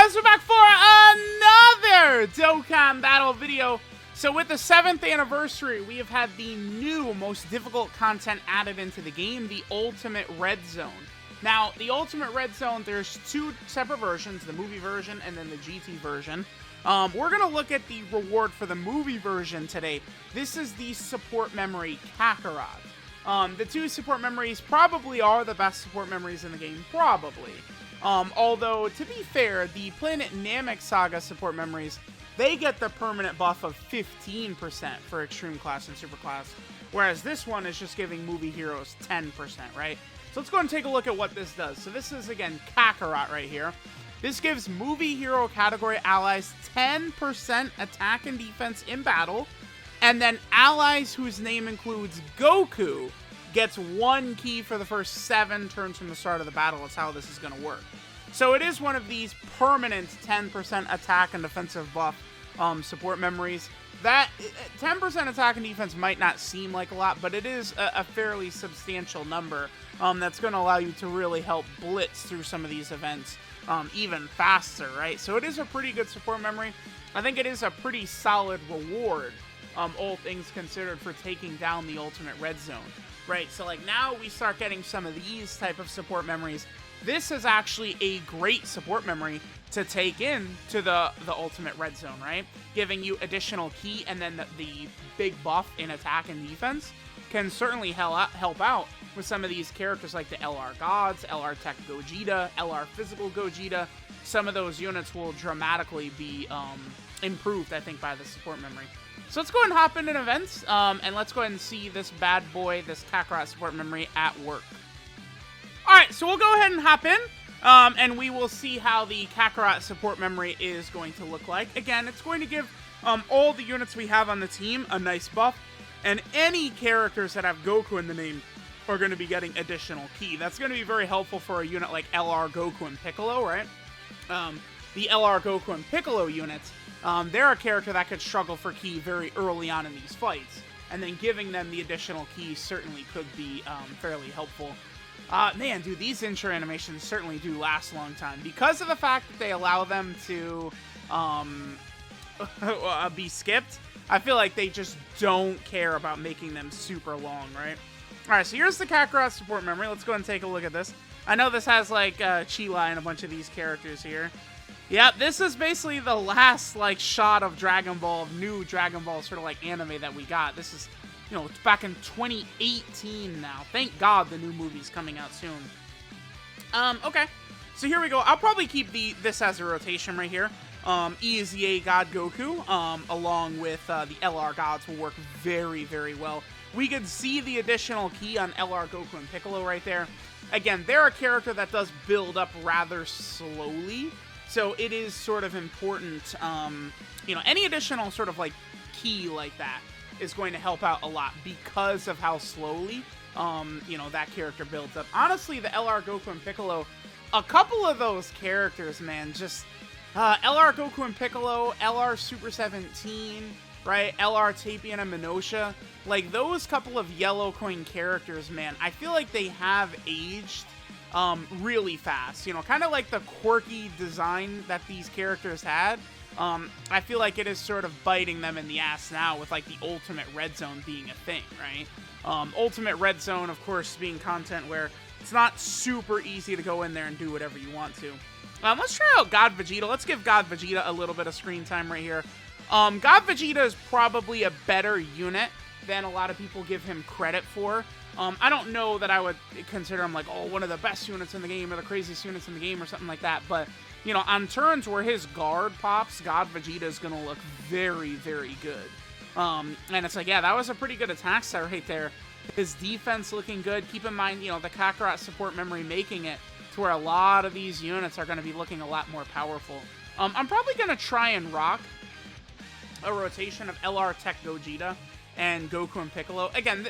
guys, we're back for another Dokkan battle video. So with the 7th anniversary, we have had the new, most difficult content added into the game, the Ultimate Red Zone. Now, the Ultimate Red Zone, there's two separate versions, the movie version and then the GT version. We're going to look at the reward for the movie version today. This is the support memory KAKAROT. The two support memories probably are the best support memories in the game, probably. Although, to be fair, the Planet Namek Saga support memories, they get the permanent buff of 15% for Extreme Class and Super Class, whereas this one is just giving movie heroes 10%, right? So let's go and take a look at what this does. So this is, again, KAKAROT right here. This gives movie hero category allies 10% attack and defense in battle, and then allies whose name includes Goku gets 1 key for the first 7 turns from the start of the battle. That's how this is going to work. So it is one of these permanent 10% attack and defensive buff support memories. That 10% attack and defense might not seem like a lot, but it is a fairly substantial number that's going to allow you to really help blitz through some of these events even faster, right? So it is a pretty good support memory. I think it is a pretty solid reward, all things considered, for taking down the Ultimate Red Zone, right? So like now we start getting some of these type of support memories. This is actually a great support memory to take in to the Ultimate Red Zone, right? Giving you additional key, and then the big buff in attack and defense can certainly help out with some of these characters like the LR Gods, LR Tech Gogeta, LR Physical Gogeta. Some of those units will dramatically be improved, I think, by the support memory. So let's go ahead and hop into events, and let's go ahead and see this bad boy, this KAKAROT support memory at work. Alright, so we'll go ahead and hop in, and we will see how the KAKAROT support memory is going to look like. Again, it's going to give all the units we have on the team a nice buff, and any characters that have Goku in the name are going to be getting additional key. That's going to be very helpful for a unit like LR Goku and Piccolo, right? The LR Goku and Piccolo units, they're a character that could struggle for key very early on in these fights, and then giving them the additional key certainly could be fairly helpful. Man, dude, these intro animations certainly do last a long time. Because of the fact that they allow them to be skipped, I feel like they just don't care about making them super long, right? Alright, so here's the Kakarot support memory. Let's go ahead and take a look at this. I know this has, like, Chila and a bunch of these characters here. Yeah, this is basically the last, like, shot of Dragon Ball, new Dragon Ball sort of, like, anime that we got. This is, you know, it's back in 2018 now. Thank God the new movie's coming out soon. Okay. So here we go. I'll probably keep this as a rotation right here. EZA God Goku, along with the LR Gods, will work very, very well. We could see the additional key on LR Goku and Piccolo right there. Again, they're a character that does build up rather slowly, so it is sort of important, you know, any additional sort of, like, key like that is going to help out a lot because of how slowly, you know, that character builds up. Honestly, the LR Goku and Piccolo, a couple of those characters, man, just LR Goku and Piccolo, LR Super 17, right? LR Tapian and Minosha, like those couple of yellow coin characters, man, I feel like they have aged really fast. You know, kind of like the quirky design that these characters had. I feel like it is sort of biting them in the ass now with, like, the Ultimate Red Zone being a thing, right? Ultimate Red Zone, of course, being content where it's not super easy to go in there and do whatever you want to. Let's try out God Vegeta. Let's give God Vegeta a little bit of screen time right here. God Vegeta is probably a better unit than a lot of people give him credit for. I don't know that I would consider him, like, oh, one of the best units in the game or the craziest units in the game or something like that, but you know, on turns where his guard pops, God Vegeta is going to look very, very good. And it's like, yeah, that was a pretty good attack set right there. His defense looking good. Keep in mind, you know, the KAKAROT support memory making it to where a lot of these units are going to be looking a lot more powerful. I'm probably going to try and rock a rotation of LR Tech Gogeta and Goku and Piccolo. Again,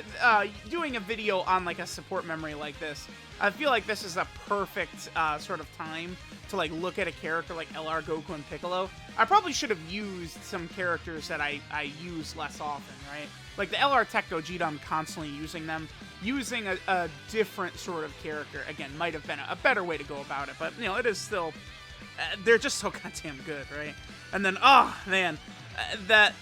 doing a video on, like, a support memory like this, I feel like this is a perfect sort of time to, like, look at a character like LR Goku and Piccolo. I probably should have used some characters that I use less often, right? Like the LR Tech Gogeta, I'm constantly using them. Using a different sort of character, again, might have been a better way to go about it, but, you know, it is still they're just so goddamn good, right? And then, oh, man, that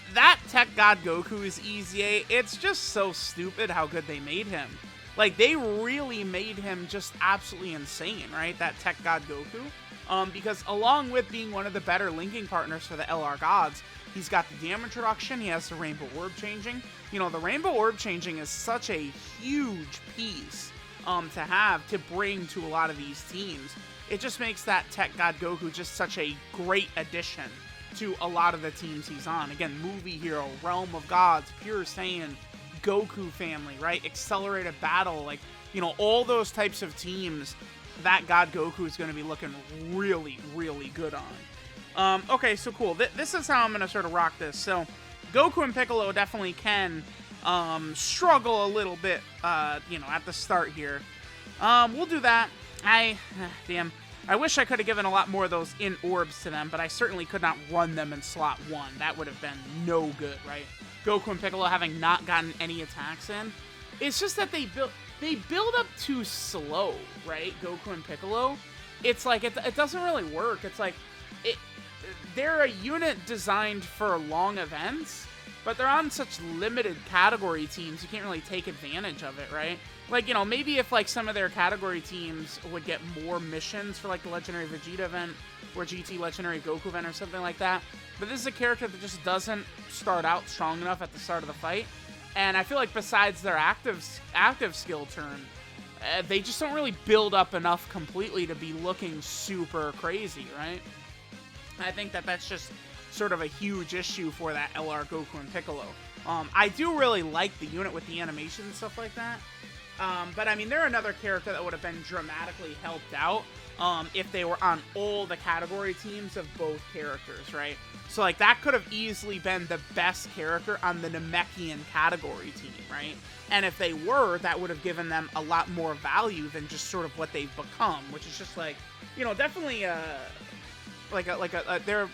Tech God Goku's EZA, it's just so stupid how good they made him. Like, they really made him just absolutely insane, right? That Tech God Goku. Because along with being one of the better linking partners for the LR Gods, he's got the damage reduction, he has the Rainbow Orb changing. You know, the Rainbow Orb changing is such a huge piece to have to bring to a lot of these teams. It just makes that Tech God Goku just such a great addition to a lot of the teams he's on. Again, Movie Hero, Realm of Gods, Pure Saiyan, Goku family, right? Accelerated Battle, like, you know, all those types of teams, that God Goku is going to be looking really, really good on. Okay, so cool. This is how I'm going to sort of rock this. So, Goku and Piccolo definitely can struggle a little bit, you know, at the start here. We'll do that. Damn. I wish I could have given a lot more of those in orbs to them, but I certainly could not run them in slot 1. That would have been no good, right? Goku and Piccolo having not gotten any attacks in. It's just that they build up too slow, right? Goku and Piccolo. It's like, it doesn't really work. It's like, they're a unit designed for long events, but they're on such limited category teams, you can't really take advantage of it, right? Like, you know, maybe if, like, some of their category teams would get more missions for, like, the Legendary Vegeta event or GT Legendary Goku event or something like that. But this is a character that just doesn't start out strong enough at the start of the fight. And I feel like besides their active skill turn, they just don't really build up enough completely to be looking super crazy, right? I think that that's just sort of a huge issue for that LR Goku and Piccolo. I do really like the unit with the animation and stuff like that. But I mean, they're another character that would have been dramatically helped out if they were on all the category teams of both characters, right? So, like, that could have easily been the best character on the Namekian category team, right? And if they were, that would have given them a lot more value than just sort of what they've become, which is just like, you know, definitely they're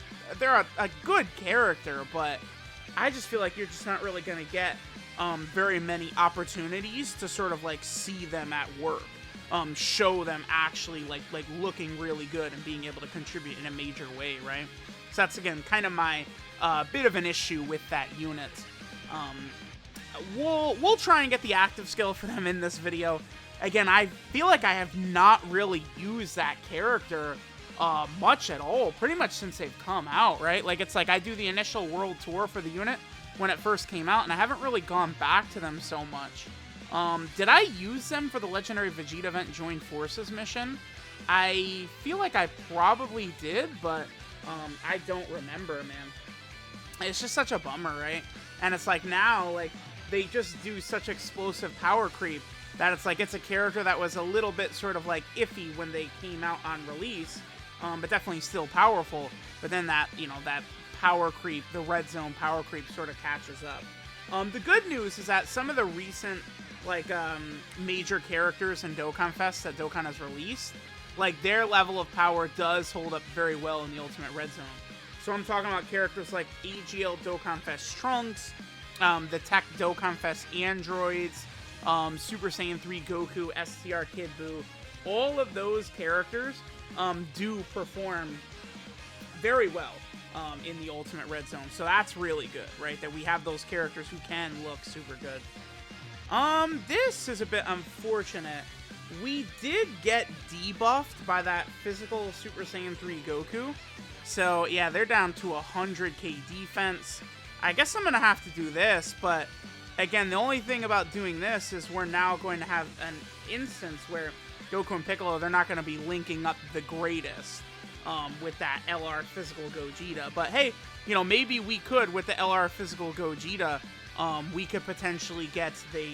a good character, but I just feel like you're just not really going to get very many opportunities to sort of like see them at work, show them actually like looking really good and being able to contribute in a major way, right? So that's again kind of my bit of an issue with that unit. We'll try and get the active skill for them in this video. Again, I feel like I have not really used that character much at all, pretty much since they've come out, right? Like, it's like I do the initial world tour for the unit when it first came out, and I haven't really gone back to them so much. Did I use them for the Legendary Vegeta event Join Forces mission? I feel like I probably did, but I don't remember, man. It's just such a bummer, right? And it's like now, like, they just do such explosive power creep that it's like it's a character that was a little bit sort of like iffy when they came out on release, but definitely still powerful. But then that, you know, that power creep, the red zone power creep sort of catches up. The good news is that some of the recent, like, major characters in Dokkan Fest that Dokkan has released, like, their level of power does hold up very well in the Ultimate Red Zone. So I'm talking about characters like AGL Dokkan Fest Trunks, the Tech Dokkan Fest Androids, Super Saiyan 3 Goku, STR Kid Buu. All of those characters do perform very well in the Ultimate Red Zone. So that's really good, right? That we have those characters who can look super good. This is a bit unfortunate. We did get debuffed by that physical Super Saiyan 3 Goku. So, yeah, they're down to 100k defense. I guess I'm going to have to do this, but again, the only thing about doing this is we're now going to have an instance where Goku and Piccolo, they're not going to be linking up the greatest with that LR physical Gogeta. But hey, you know, maybe we could, with the LR physical Gogeta, we could potentially get the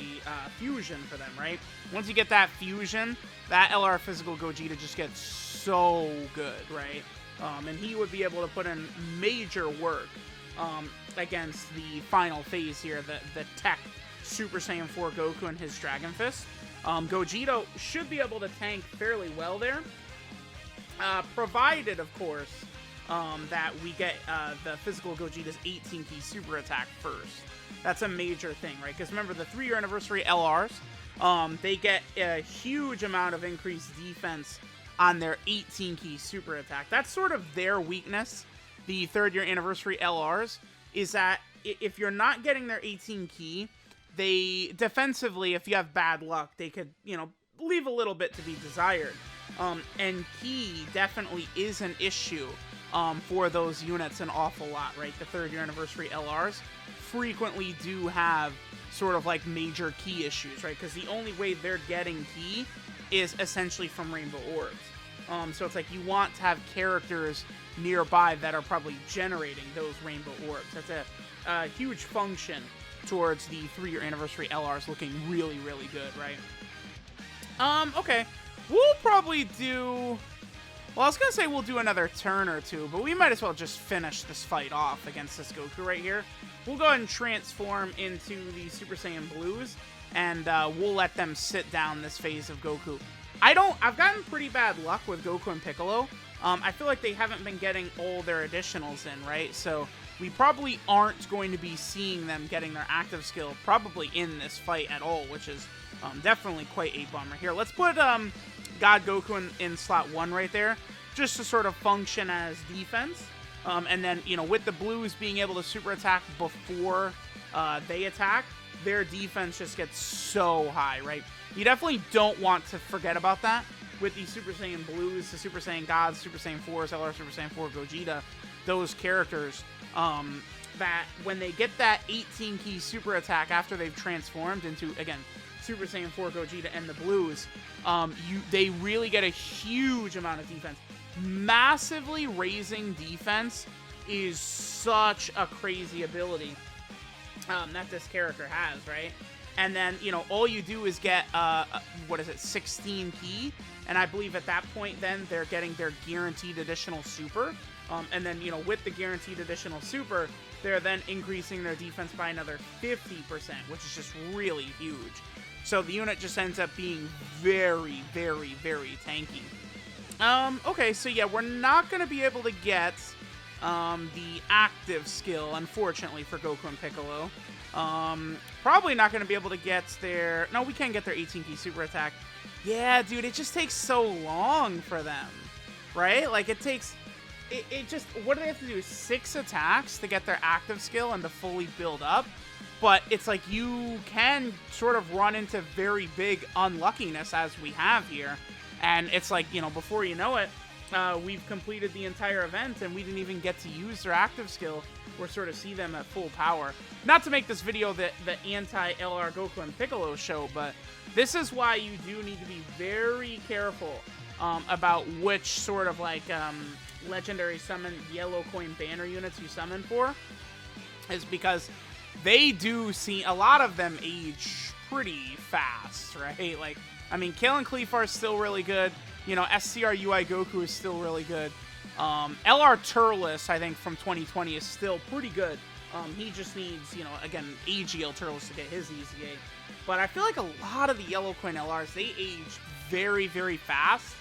fusion for them, right? Once you get that fusion, that LR physical Gogeta just gets so good, right? And he would be able to put in major work against the final phase here, the Tech Super Saiyan 4 Goku and his Dragon Fist. Gogeta should be able to tank fairly well there, provided, of course, that we get the physical Gogeta's 18 key super attack first. That's a major thing, right? Because remember, the 3-year anniversary LRs, they get a huge amount of increased defense on their 18 key super attack. That's sort of their weakness, the 3rd year anniversary LRs, is that if you're not getting their 18 key, they defensively, if you have bad luck, they could, you know, leave a little bit to be desired. And key definitely is an issue for those units an awful lot, right? The 3rd year anniversary LRs frequently do have sort of like major key issues, right? Because the only way they're getting key is essentially from Rainbow Orbs. So it's like you want to have characters nearby that are probably generating those Rainbow Orbs. That's a huge function towards the 3-year anniversary LRs looking really, really good, right? Okay. We'll probably do... Well, I was going to say we'll do another turn or two, but we might as well just finish this fight off against this Goku right here. We'll go ahead and transform into the Super Saiyan Blues, and we'll let them sit down this phase of Goku. I've gotten pretty bad luck with Goku and Piccolo. I feel like they haven't been getting all their additionals in, right? So we probably aren't going to be seeing them getting their active skill probably in this fight at all, which is definitely quite a bummer. Here, let's put God Goku in slot 1 right there, just to sort of function as defense. And then, you know, with the Blues being able to super attack before they attack, their defense just gets so high, right? You definitely don't want to forget about that with the Super Saiyan Blues, the Super Saiyan Gods, Super Saiyan 4s, LR Super Saiyan 4, Gogeta, those characters, that when they get that 18 key super attack after they've transformed into, again, Super Saiyan 4, Gogeta, and the Blues, they really get a huge amount of defense. Massively raising defense is such a crazy ability that this character has, right? And then, you know, all you do is get, 16 key, and I believe at that point then they're getting their guaranteed additional super, and then, you know, with the guaranteed additional super, they're then increasing their defense by another 50%, which is just really huge. So the unit just ends up being very, very, very tanky. Okay, so yeah, we're not going to be able to get the active skill, unfortunately, for Goku and Piccolo. Probably not going to be able to get their... No, we can get their 18 key super attack. Yeah, dude, it just takes so long for them, right? Like, it takes... It just... What do they have to do? 6 attacks to get their active skill and to fully build up? But it's like you can sort of run into very big unluckiness as we have here. And it's like, you know, before you know it, we've completed the entire event and we didn't even get to use their active skill or sort of see them at full power. Not to make this video the anti-LR Goku and Piccolo show, but this is why you do need to be very careful about which sort of like legendary summon yellow coin banner units you summon for, is because they do see a lot of them age pretty fast, right? Like, I mean, Kale and Cleafar is still really good. You know, SCR-UI Goku is still really good. LR Turles, I think, from 2020 is still pretty good. He just needs, you know, again, AGL Turles to get his EZA. But I feel like a lot of the yellow coin LRs, they age very, very fast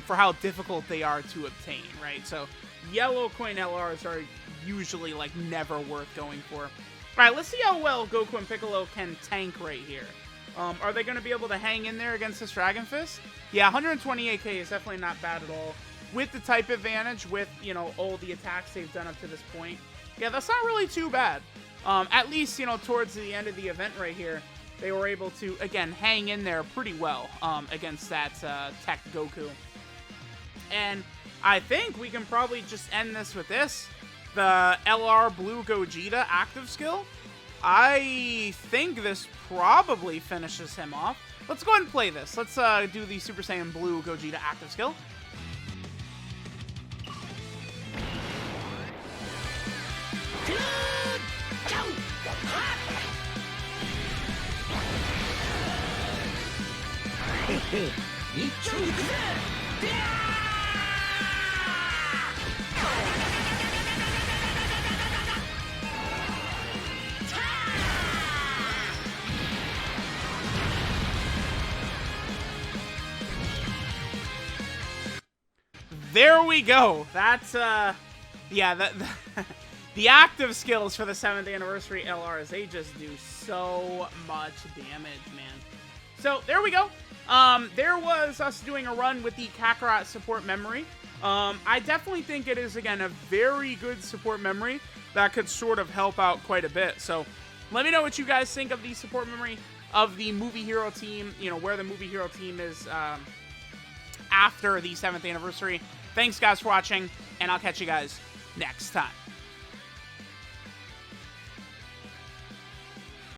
for how difficult they are to obtain, right? So yellow coin LRs are usually, like, never worth going for. Alright, let's see how well Goku and Piccolo can tank right here. Are they going to be able to hang in there against this Dragon Fist? Yeah, 128k is definitely not bad at all. With the type advantage, with, you know, all the attacks they've done up to this point. Yeah, that's not really too bad. At least, you know, towards the end of the event right here, they were able to, again, hang in there pretty well against that tech Goku. And I think we can probably just end this with this. The LR Blue Gogeta active skill. I think this probably finishes him off. Let's go ahead and play this. Let's do the Super Saiyan Blue Gogeta active skill. There we go. That's, yeah, the active skills for the 7th anniversary LRs, they just do so much damage, man. So there we go. There was us doing a run with the Kakarot support memory. I definitely think it is, again, a very good support memory that could sort of help out quite a bit. So let me know what you guys think of the support memory of the Movie Hero team, you know, where the Movie Hero team is after the 7th anniversary. Thanks, guys, for watching, and I'll catch you guys next time.